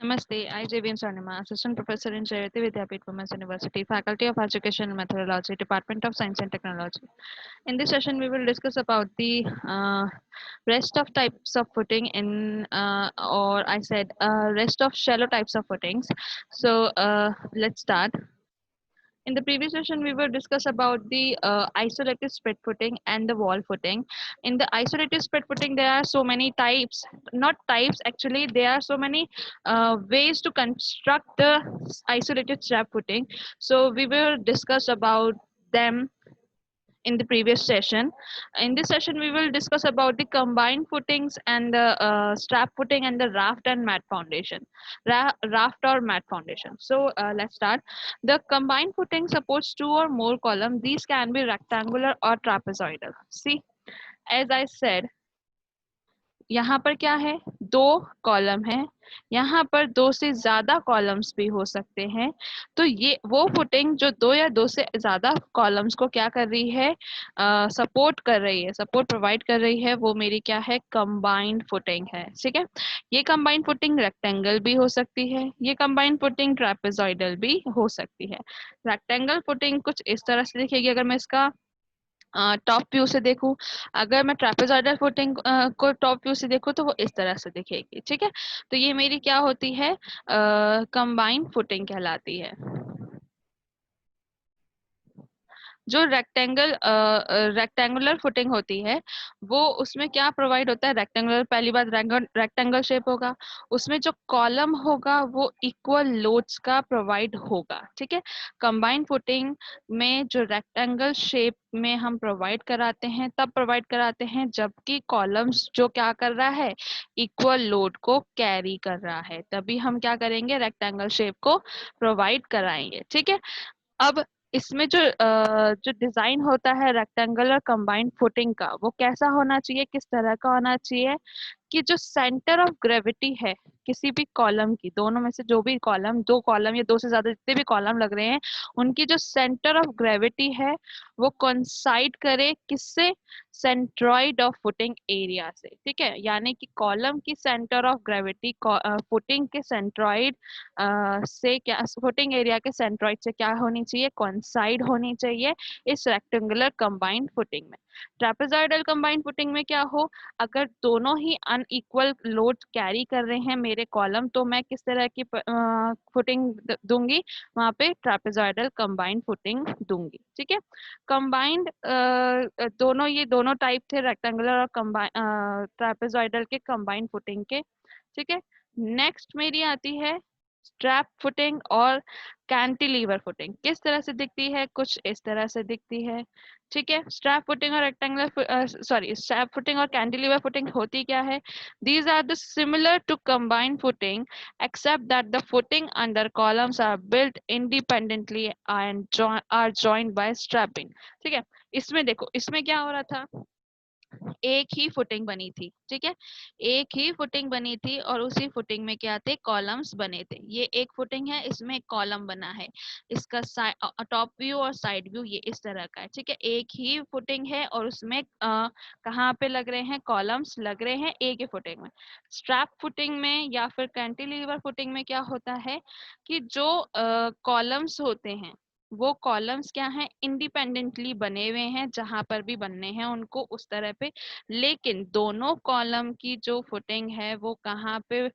Namaste, I JVN Sarnima, Assistant Professor in Charity Vidyapeeth Women's University, Faculty of Education and Methodology, Department of Science and Technology. In this session, we will discuss about the rest of types of footing in, or I said, rest of shallow types of footings. So let's start. In the previous session, we will discuss about the isolated spread footing and the wall footing. In the isolated spread footing, there are so many types, not types actually, there are so many ways to construct the isolated strap footing. So we will discuss about them in the previous session. In this session, we will discuss about the combined footings and the strap footing and the raft and mat foundation, raft or mat foundation. So let's start. The combined footing supports two or more columns. These can be rectangular or trapezoidal. See, as I said, यहाँ पर क्या है, दो column है, यहाँ पर दो से ज्यादा कॉलम्स भी हो सकते हैं। तो ये वो फुटिंग जो दो या दो से ज्यादा कॉलम्स को क्या कर रही है, सपोर्ट कर रही है, सपोर्ट प्रोवाइड कर रही है, वो मेरी क्या है, कंबाइंड फुटिंग है। ठीक है, ये कंबाइंड फुटिंग रेक्टेंगल भी हो सकती है, ये कंबाइंड फुटिंग ट्रापेजॉइडल भी हो सकती है। रेक्टेंगल फुटिंग कुछ इस तरह से दिखेगी, अगर मैं इसका टॉप व्यू से देखूं, अगर मैं ट्रापेजॉइडल फुटिंग को टॉप व्यू से देखूं तो वो इस तरह से दिखेगी। ठीक है, तो ये मेरी क्या होती है, कंबाइंड फुटिंग कहलाती है। जो रेक्टेंगुलर फुटिंग होती है, वो उसमें क्या प्रोवाइड होता है, रेक्टेंगुलर, पहली बात रेक्टेंगल शेप होगा, उसमें जो कॉलम होगा वो इक्वल लोड्स का प्रोवाइड होगा। ठीक है, कंबाइंड फुटिंग में जो रेक्टेंगल शेप में हम प्रोवाइड कराते हैं, तब प्रोवाइड कराते हैं जबकि कॉलम्स जो क्या कर रहा है, इक्वल लोड को कैरी कर रहा है, तभी हम क्या करेंगे, रेक्टेंगल शेप को प्रोवाइड कराएंगे। ठीक है, अब इसमें जो डिजाइन होता है रेक्टेंगुलर कंबाइंड फुटिंग का, वो कैसा होना चाहिए, किस तरह का होना चाहिए, कि जो सेंटर ऑफ ग्रेविटी है किसी भी कॉलम की, दोनों में से जो भी कॉलम, दो कॉलम या दो से ज्यादा जितने भी कॉलम लग रहे हैं, उनकी जो सेंटर ऑफ ग्रेविटी है वो कोइंसाइड करे किससे, सेंट्रॉइड ऑफ फुटिंग एरिया से। ठीक है, यानी कि कॉलम की सेंटर ऑफ ग्रेविटी फुटिंग के सेंट्रॉइड से क्या, फुटिंग एरिया के सेंट्रॉइड से क्या होनी चाहिए, कोइंसाइड होनी चाहिए इस रेक्टेंगुलर कंबाइंड फुटिंग में। ट्रापेजॉइडल कंबाइंड फुटिंग में क्या हो, अगर दोनों ही अनइक्वल लोड कैरी कर रहे हैं मेरे कॉलम, तो मैं किस तरह की फुटिंग दूंगी, वहां पे ट्रापेजॉइडल कंबाइंड फुटिंग दूंगी। ठीक है, कंबाइंड दोनों, ये दोनों टाइप थे रेक्टेंगुलर और कंबाइंड ट्रापेजॉइडल के कंबाइंड फुटिंग के। ठीक है, नेक्स्ट मेरी आती है स्ट्रैप फुटिंग और कैंटिलीवर फुटिंग। किस तरह से दिखती है, कुछ इस तरह से दिखती है। ठीक है, स्ट्रैप फुटिंग और रेक्टेंगुलर सॉरी स्ट्रैप फुटिंग और कैंटिलीवर फुटिंग होती क्या है, these are the similar to combined footing except that the footing under columns are built independently and are joined by strapping। ठीक है, इसमें देखो, इसमें क्या हो रहा था, एक ही फुटिंग बनी थी। ठीक है, एक ही फुटिंग बनी थी और उसी फुटिंग में क्या थे, कॉलम्स बने थे। ये एक फुटिंग है, इसमें एक कॉलम बना है, इसका टॉप व्यू और साइड व्यू ये इस तरह का है। ठीक है, एक ही फुटिंग है और उसमें कहाँ पे लग रहे हैं, कॉलम्स लग रहे हैं एक ही फुटिंग में। स्ट्रैप फुटिंग में या फिर कैंटिलीवर फुटिंग में क्या होता है कि जो कॉलम्स होते हैं, वो कॉलम्स क्या हैं, इंडिपेंडेंटली बने हुए हैं, जहां पर भी बनने हैं उनको उस तरह पे, लेकिन दोनों कॉलम की जो फुटिंग है वो कहाँ पे,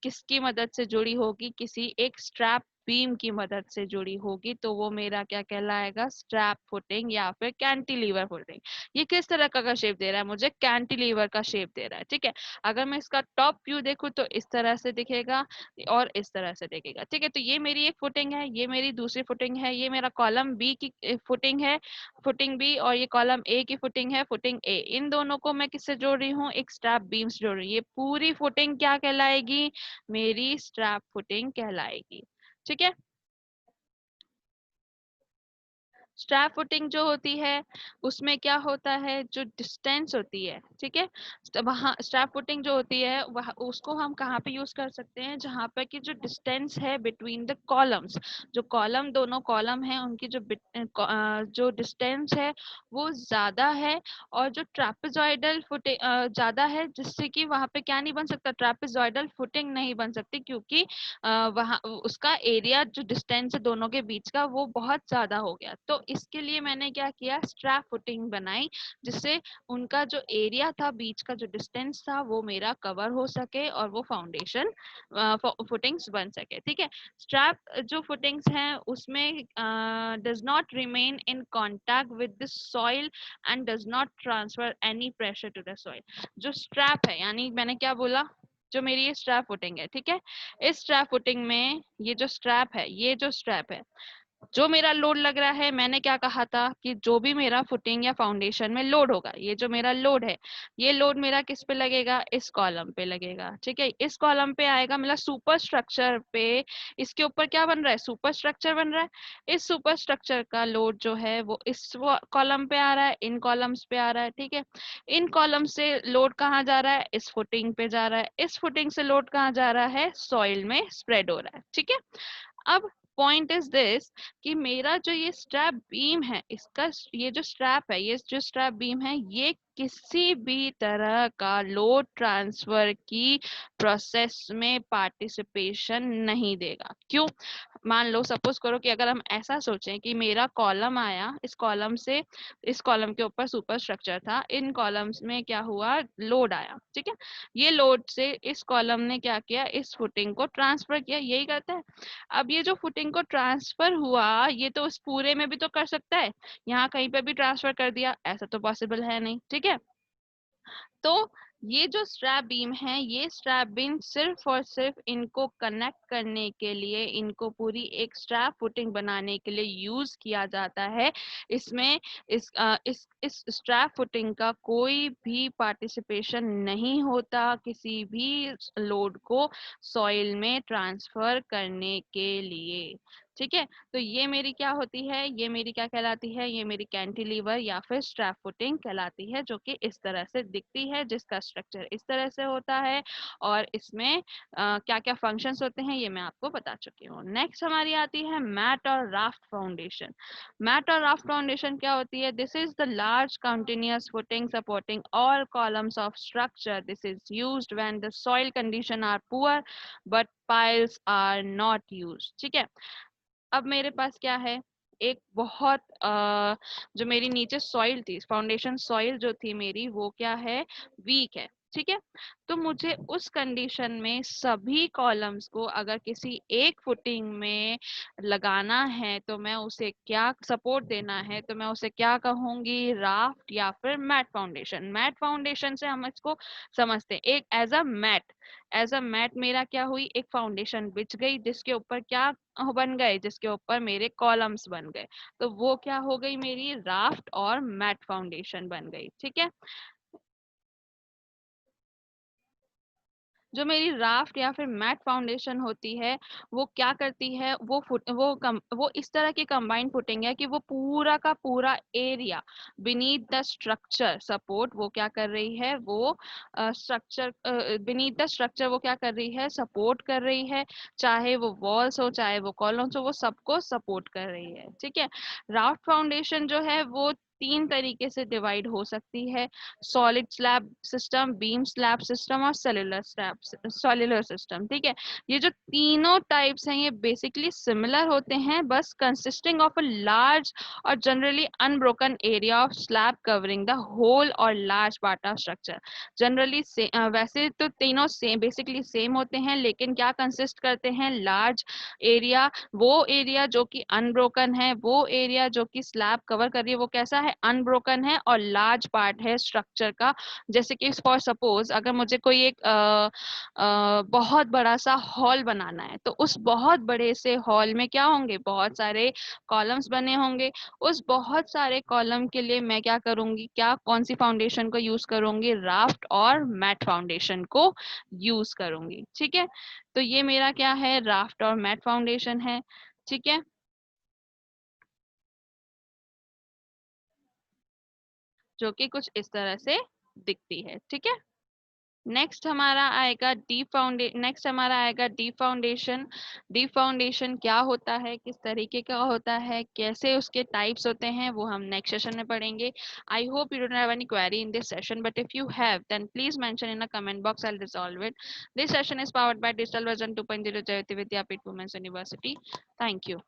किसकी मदद से जुड़ी होगी, किसी एक स्ट्रैप बीम की मदद से जुड़ी होगी, तो वो मेरा क्या कहलाएगा, स्ट्रैप फुटिंग या फिर कैंटिलीवर फुटिंग। ये किस तरह का शेप दे रहा है मुझे, कैंटिलीवर का शेप दे रहा है। ठीक है, अगर मैं इसका टॉप व्यू देखूं तो इस तरह से दिखेगा और इस तरह से दिखेगा। ठीक है, तो ये मेरी एक फुटिंग है, ये मेरी दूसरी फुटिंग है, ये मेरा कॉलम बी की फुटिंग है, फुटिंग बी, और ये कॉलम ए की फुटिंग है, फुटिंग ए। इन दोनों को मैं किससे जोड़ रही हूँ, एक स्ट्रैप बीम से जोड़ रही हूँ। ये पूरी फुटिंग क्या कहलाएगी, मेरी स्ट्रैप फुटिंग कहलाएगी। ठीक है, स्ट्रैप फुटिंग जो होती है उसमें क्या होता है, जो डिस्टेंस होती है, ठीक है, वहाँ स्ट्रैप फुटिंग जो होती है वह उसको हम कहाँ पे यूज कर सकते हैं, जहाँ पे कि जो डिस्टेंस है बिटवीन द कॉलम्स, जो कॉलम दोनों कॉलम है उनकी जो जो डिस्टेंस है वो ज्यादा है, और जो ट्रापेजॉइडल फुटिंग ज्यादा है, जिससे कि वहां पे क्या नहीं बन सकता, ट्रापेजॉइडल फुटिंग नहीं बन सकती, क्योंकि वहाँ उसका एरिया जो डिस्टेंस है दोनों के बीच का वो बहुत ज्यादा हो गया। तो इसके लिए मैंने क्या किया, स्ट्रैप फुटिंग बनाई, जिससे उनका जो एरिया था, बीच का जो डिस्टेंस था वो मेरा कवर हो सके और वो फाउंडेशन फुटिंग्स बन सके। ठीक है, स्ट्रैप जो फुटिंग्स हैं उसमें does not remain in contact with the soil and does not transfer any pressure to the soil. जो स्ट्रैप है, यानी मैंने क्या बोला, जो मेरी ये स्ट्रैप फुटिंग है, ठीक है, इस स्ट्रैप फुटिंग में ये जो स्ट्रैप है, ये जो स्ट्रैप है, जो मेरा लोड लग रहा है, मैंने क्या कहा था कि जो भी मेरा फुटिंग या फाउंडेशन में लोड होगा, ये जो मेरा लोड है, ये लोड मेरा किस पे लगेगा, इस कॉलम पे लगेगा। ठीक है, इस कॉलम पे आएगा मेरा सुपर स्ट्रक्चर पे, इसके ऊपर क्या बन रहा है, सुपर स्ट्रक्चर बन रहा है। इस सुपर स्ट्रक्चर का लोड जो है वो इस कॉलम पे आ रहा है, इन कॉलम्स पे आ रहा है। ठीक है, इन कॉलम से लोड कहाँ जा रहा है, इस फुटिंग पे जा रहा है, इस फुटिंग से लोड कहाँ जा रहा है, सॉइल में स्प्रेड हो रहा है। ठीक है, अब पॉइंट इज दिस कि मेरा जो ये स्ट्रैप बीम है, इसका ये जो स्ट्रैप है, ये जो स्ट्रैप बीम है, ये किसी भी तरह का लोड ट्रांसफर की प्रोसेस में पार्टिसिपेशन नहीं देगा। क्यों? मान लो, सपोज करो कि अगर हम ऐसा सोचें कि मेरा कॉलम आया, इस कॉलम से, इस कॉलम के ऊपर सुपर स्ट्रक्चर था, इन कॉलम्स में क्या हुआ, लोड आया। ठीक है, ये लोड से इस कॉलम ने क्या किया, इस फुटिंग को ट्रांसफर किया, यही करता है। अब ये जो फुटिंग को ट्रांसफर हुआ, ये तो उस पूरे में भी तो कर सकता है, यहाँ कहीं पे भी ट्रांसफर कर दिया, ऐसा तो पॉसिबल है नहीं। ठीक है, तो ये जो स्ट्रैप बीम है, ये स्ट्रैप बीम सिर्फ और सिर्फ इनको कनेक्ट करने के लिए, इनको पूरी एक स्ट्रैप फुटिंग बनाने के लिए यूज किया जाता है। इसमें इस स्ट्रैप फुटिंग का कोई भी पार्टिसिपेशन नहीं होता किसी भी लोड को सॉइल में ट्रांसफर करने के लिए। ठीक है, तो ये मेरी क्या होती है, ये मेरी क्या कहलाती है, ये मेरी कैंटिलीवर या फिर स्ट्रैप फुटिंग कहलाती है, जो कि इस तरह से दिखती है, जिसका स्ट्रक्चर इस तरह से होता है, और इसमें क्या क्या फंक्शंस होते हैं ये मैं आपको बता चुकी हूँ। नेक्स्ट हमारी आती है मैट और राफ्ट फाउंडेशन। मैट और राफ्ट फाउंडेशन क्या होती है, this is the large continuous footing supporting all columns of structure, this is used when the soil condition are poor but piles are not used. ठीक है, अब मेरे पास क्या है, एक बहुत जो मेरी नीचे सॉइल थी, फाउंडेशन सॉइल जो थी मेरी, वो क्या है, वीक है। ठीक है, तो मुझे उस कंडीशन में सभी कॉलम्स को अगर किसी एक फुटिंग में लगाना है, तो मैं उसे क्या सपोर्ट देना है, तो मैं उसे क्या कहूंगी, राफ्ट या फिर मैट फाउंडेशन। मैट फाउंडेशन से हम इसको समझते हैं, एक as a mat, as a mat मेरा क्या हुई, एक फाउंडेशन बिछ गई, जिसके ऊपर क्या बन गए, जिसके ऊपर मेरे कॉलम्स बन गए, तो वो क्या हो गई, मेरी राफ्ट और मैट फाउंडेशन बन गई। ठीक है, जो मेरी राफ्ट या फिर मैट फाउंडेशन होती है, वो क्या करती है, वो इस तरह की कंबाइंड फुटिंग है कि वो पूरा का पूरा area beneath the structure support, वो क्या कर रही है, वो स्ट्रक्चर बीनीथ द स्ट्रक्चर वो क्या कर रही है, सपोर्ट कर रही है, चाहे वो वॉल्स हो चाहे वो कॉलम्स हो, वो सबको सपोर्ट कर रही है। ठीक है, राफ्ट फाउंडेशन जो है वो तीन तरीके से डिवाइड हो सकती है, solid slab system, beam slab system और सेलुलर स्लैब सेलुलर सिस्टम। ठीक है, ये जो तीनों टाइप्स हैं ये बेसिकली सिमिलर होते हैं, बस कंसिस्टिंग ऑफ अ लार्ज और generally unbroken area of slab covering the whole और large part of structure. Generally वैसे तो तीनों सेम बेसिकली सेम होते हैं, लेकिन क्या कंसिस्ट करते हैं, लार्ज एरिया, वो एरिया जो कि अनब्रोकन है, वो एरिया जो कि स्लैब कवर कर रही है वो कैसा है, अनब्रोकन है, और लार्ज पार्ट है स्ट्रक्चर का। जैसे कि फॉर सपोज अगर मुझे कोई एक बहुत बड़ा सा हॉल बनाना है, तो उस बहुत बड़े से हॉल में क्या होंगे, बहुत सारे कॉलम्स बने होंगे। उस बहुत सारे कॉलम के लिए मैं क्या करूंगी, क्या कौन सी फाउंडेशन को यूज करूंगी, राफ्ट और मैट फाउंडेशन को यूज करूंगी। ठीक है, तो ये मेरा क्या है, राफ्ट और मैट फाउंडेशन है। ठीक है, जो कि कुछ इस तरह से दिखती है। ठीक है, नेक्स्ट हमारा आएगा डी फाउंडेशन। डी फाउंडेशन क्या होता है, किस तरीके का होता है, कैसे उसके टाइप्स होते हैं, वो हम नेक्स्ट सेशन में पढ़ेंगे। I hope you don't have any query in this session, but if you have then please mention in a comment box, I will resolve it. This session is powered by digital version 2.0 Jayoti Vidyapeeth women's university. Thank you.